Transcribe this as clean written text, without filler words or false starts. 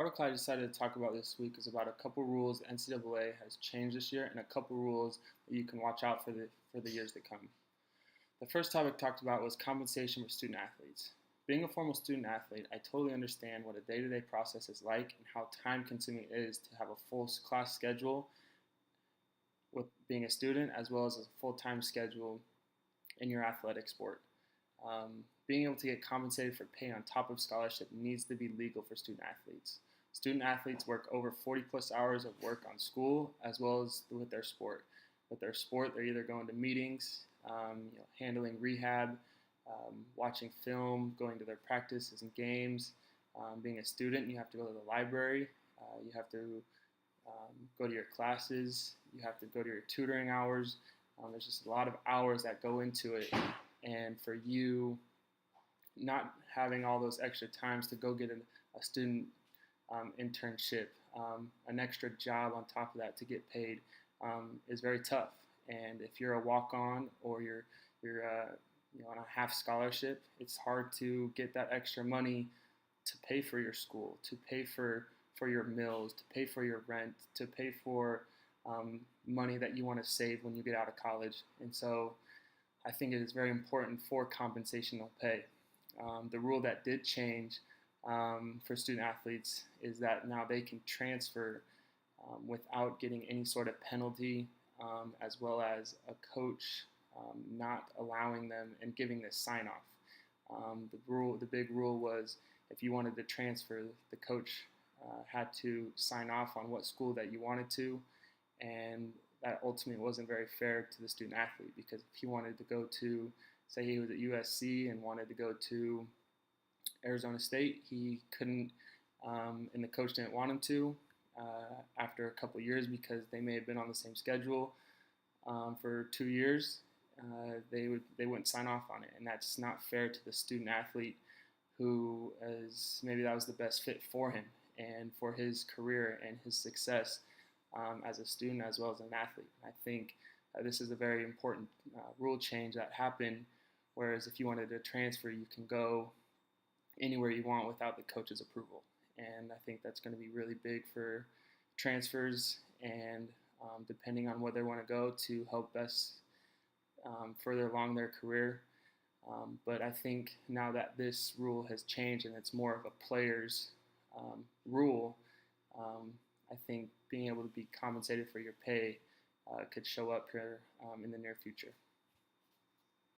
Article I decided to talk about this week is about a couple rules NCAA has changed this year and a couple rules that you can watch out for the years to come. The first topic talked about was compensation for student athletes. Being a former student athlete, I totally understand what a day-to-day process is like and how time-consuming it is to have a full class schedule with being a student as well as a full-time schedule in your athletic sport. Being able to get compensated for pay on top of scholarship needs to be legal for student athletes. Student athletes work over 40 plus hours of work on school as well as with their sport. With their sport, they're either going to meetings, handling rehab, watching film, going to their practices and games. Being a student, you have to go to the library, you have to go to your classes, you have to go to your tutoring hours. There's just a lot of hours that go into it, and for you not having all those extra times to go get a student internship, an extra job on top of that to get paid is very tough. And if you're a walk-on or you're on a half scholarship, it's hard to get that extra money to pay for your school, to pay for your meals, to pay for your rent, to pay for money that you want to save when you get out of college. And so I think it is very important for compensational pay. The rule that did change for student athletes is that now they can transfer without getting any sort of penalty, as well as a coach not allowing them and giving this sign off. The big rule was if you wanted to transfer, the coach had to sign off on what school that you wanted to, and that ultimately wasn't very fair to the student athlete, because if he wanted to go to, say he was at USC and wanted to go to Arizona State, he couldn't, and the coach didn't want him to after a couple years because they may have been on the same schedule for 2 years. They wouldn't sign off on it, and that's not fair to the student athlete who is maybe that was the best fit for him and for his career and his success as a student as well as an athlete. I think this is a very important rule change that happened, whereas if you wanted to transfer, you can go anywhere you want without the coach's approval. And I think that's going to be really big for transfers and depending on where they want to go to help best further along their career. But I think now that this rule has changed and it's more of a player's rule, I think being able to be compensated for your pay could show up here in the near future.